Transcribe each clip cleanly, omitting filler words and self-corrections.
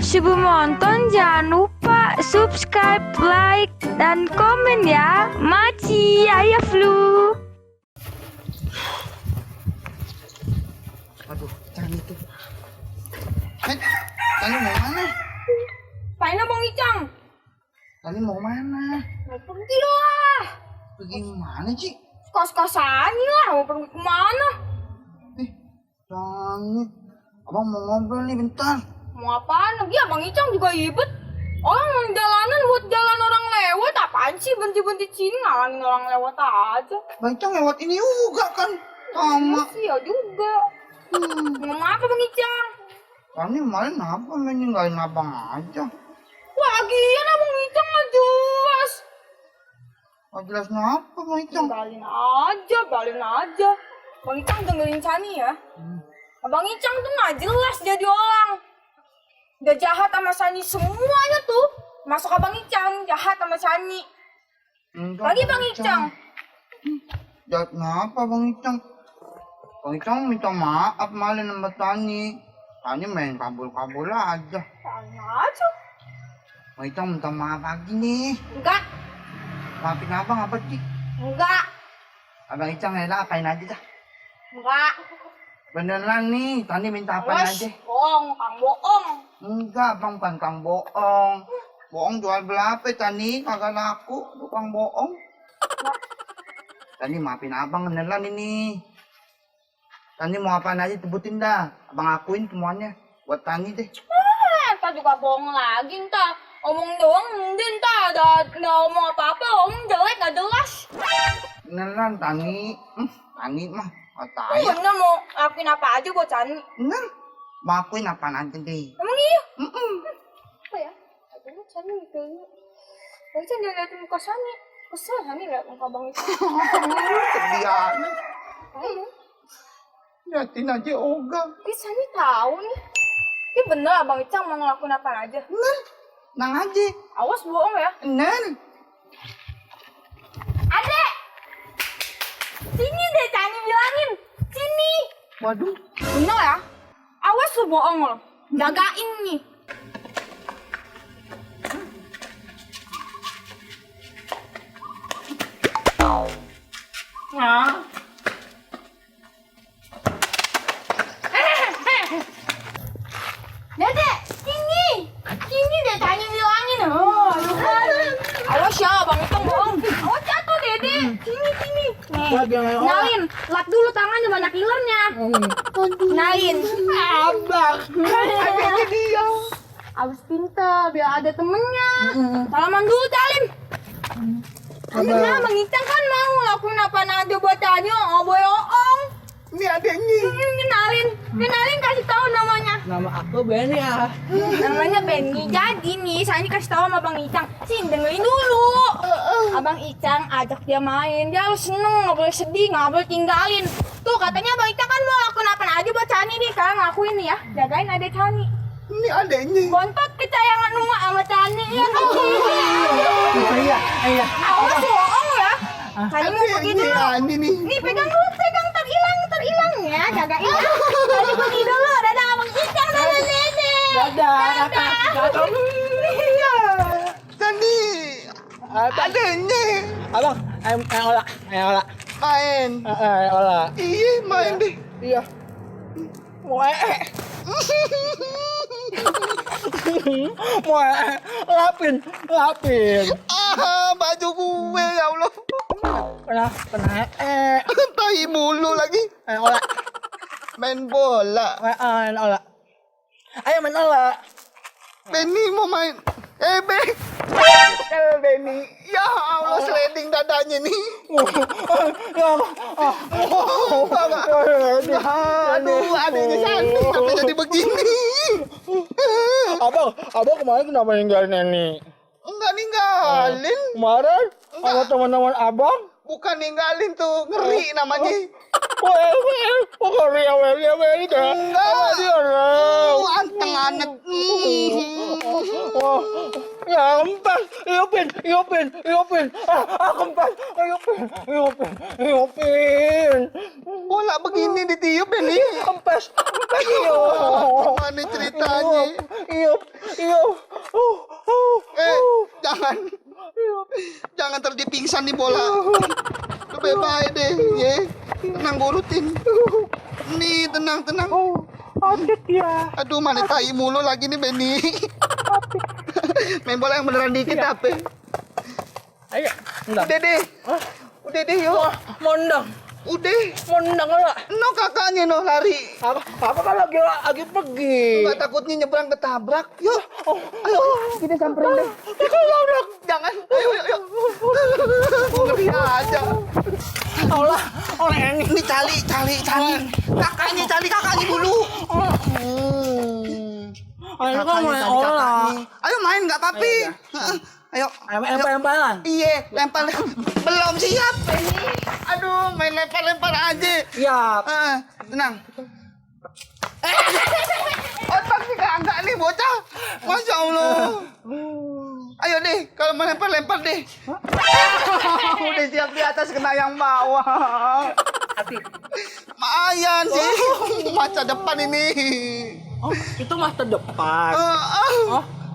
Sebelum nonton jangan lupa subscribe, like, dan komen ya. Maci, ayah flu. Aduh, Tani tuh. Tani mau mana? Paina Bang Icang. Tani mau mana? Mau pergi lah. Pergi mana, Ci? Kos-kosannya lah, mau pergi kemana? Tani, abang mau ngobrol nih bentar. Mau apaan lagi ya? Bang Icang juga ribet. Orang mau jalanan buat jalan orang lewat. Apaan sih berhenti-berhenti sini ngalangin orang lewat aja. Bang Icang lewat ini juga kan? Sama. Iya juga. Ngomong apa Bang Icang? Tani kemarin apa main ninggalin abang aja? Lagian Bang Icang nggak jelas. Gak jelasnya apa Bang Icang? Balin aja. Bang Icang dengerin Sani ya. Abang Icang tuh nggak jelas jadi orang. Udah jahat sama Sani semuanya tuh. Masuk Abang Icang jahat sama Sani. Enggak, Lagi Bang Icang. Jahat kenapa Bang Icang? Bang Icang minta maaf malin sama Tani. Tani main kabul-kabul aja. Tanya aja. Bang Icang minta maaf lagi nih. Enggak. Maafin abang apa sih? Enggak. Abang Icang rela apain aja dah. Enggak. Beneran nih, Tani minta apain aja. Bohong, Kang bohong. Enggak, bang bukan kang bohong. Bohong jual berapa Tani? Kagak laku, tukang bohong. Tani maafin abang beneran ini. Tani mau apaan aja sebutin dah. Abang akuin semuanya. Buat Tani deh. Ntar juga bohong lagi ntar. Omong doang ntar nggak omong apa-apa. Omong jelek gak jelas. Beneran Tani. Tani mah kata Iya ayah. bener mau lakuin apa aja buat Sani. Bener. Mau akuin apaan aja deh. Emang iya? Apa ya? Aduh Sani gitu. Bang Icang dia liatin muka Sani. Kesel Sani liat muka Bang Icang. Sedih amat. Ayo. Liatin aja ogah. Sani tahu nih. Ini bener Abang Icang mau ngelakuin apa aja. Bener. Nang aja. Awas bohong ya. Bener. Adek! Sini deh Sani bilangin. Sini. Waduh. Bener ya? Awas lu bohong lo. Jagain nih. Nah. Dede, sini. Sini deh Tani bilangin. Awas ya, Bang Icang bohong. Awas jatuh Dede. Sini. Nih. Kenalin, lap dulu tangannya banyak ilernya. Kenalin. Abang. Adanya dia. Abis pinter, biar ada temennya. Salaman dulu, Salim. Akhirnya Bang Icang kan mau lakuin apa aja buat Tani, oh bohong. Ini adanya. Kenalin kasih tahu namanya. Nama aku Benny ya. Namanya Benny. Jadi nih, saya kasih tahu sama Bang Icang. Sini dengerin dulu. Abang Icang ajak dia main. Dia harus seneng, nggak boleh sedih, nggak boleh tinggalin. Tuh katanya Bang Icang kan mau lakuin apa aja buat Tani nih. Sekarang ngakuin nih ya. Jagain adek Tani. Ini adanya. Bontot kesayangan emak sama Tani ya kan. Iya. Awas bohong ya. Tani mau pergi dulu. Ini nih. Nih pegang dulu, terhilang ya. Jagain ya. Tani pergi dulu. Dadah Bang Icang, dadah Dede. Dadah. Tadi adanya. Abang, ayo olah. Main. Olah. Iya main deh. Iya. Mau lapin. Baju gue ya Allah. Pernah. Tai mulu lagi. Olah. Main bola. Olah. Ayo main olah. Benny mau main. Benny. Ya Allah sliding dadanya nih. Aduh, adanya cantik tapi jadi begini. Abang kemarin kenapa ninggalin Neni? Enggak ninggalin. Kemarin sama teman-teman abang? Bukan ninggalin tuh, ngeri namanya. Anteng anet. Ya kempes, iupin. Kempes, iupin. Bola begini ditiup ini. Kempes, Mana ceritanya? iup. Iyo. Jangan. Jangan terjadi pingsan nih bola. Lebih baik deh, ye. Tenang gurutin. Nih, tenang. Adik ya. Aduh, mana tai mulu lagi nih Benny. Main bola yang beneran dikit apa? Ayo. Ndang. Udah deh, yuk. Mondang. Udah. Mondang lah. No kakaknya no lari. Apa kan lagi pergi? Nggak takutnya nyebrang ketabrak. Yuk. Ayo. Kita samperin deh. Jangan. Ayo. Ngeri aja. Allah, orang ini. Ini cali. Kakaknya dulu. Ayo kan main olah. Ayo main nggak papi. Ayo. Lempar-lemparan. Iya, lempar. Belum siap. Aduh, main lempar aja. Siap. Tenang. Otak sih kagak nih bocah. Masya Allah. Ayo deh, kalau mau lempar deh. Udah siap di atas kena yang bawah. Hati. Mayan sih. Masa depan ini. Oh, itu masa depan.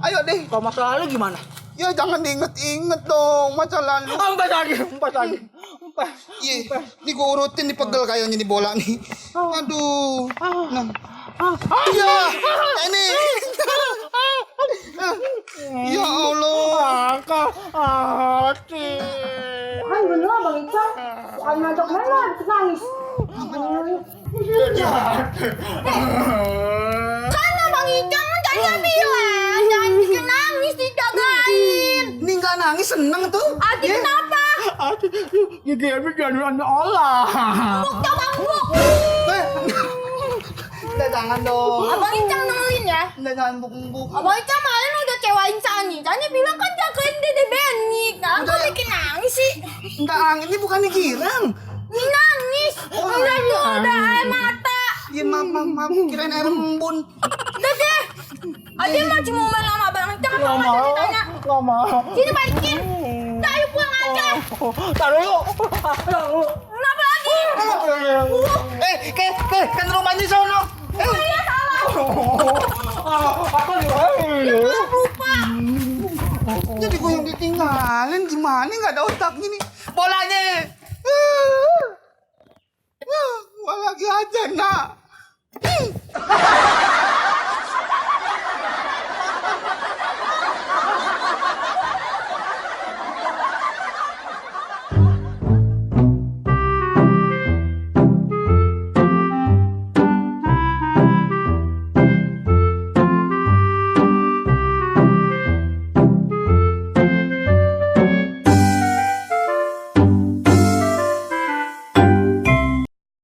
Ayo deh. Kalau masa lalu gimana? Ya jangan diinget-inget dong masa lalu. Empat lagi. Iya, ini gue urutin nih pegel kayaknya nih bola nih. Aduh. Nah. Iya, ini. Ya Allah. Hati. Kan bener Bang Icang. Soal ngajak mainan, nangis. Karena Bang Icang tadi bilang jangan bikin nangis dijagain. Ini nggak nangis seneng tuh. Adi kenapa? Gigi Emi jangan olah. Buk. Udah jangan dong. Abang Icang dengerin ya. Udah jangan buk-buk. Abang Icang malah udah cewain Sani. Sani bilang kan jagain Dede Benny. Kenapa Udah. bikin nangis sih? Enggak, ini bukannya girang. Ini nangis. Udah air mata. Ya maaf. Kirain air embun. Udah deh. Adi masih mau main sama Abang Icang apa nggak ceritanya? Nggak mau. Sini balikin. Udah ayo pulang aja. Taruh yuk. Kenapa lagi? Kan rumahnya sono. Iya salah. Apa nih? Lupa. Jadi gue yang ditinggalin gimana nggak ada otaknya nih. Bolanya. Gua lagi aja nak.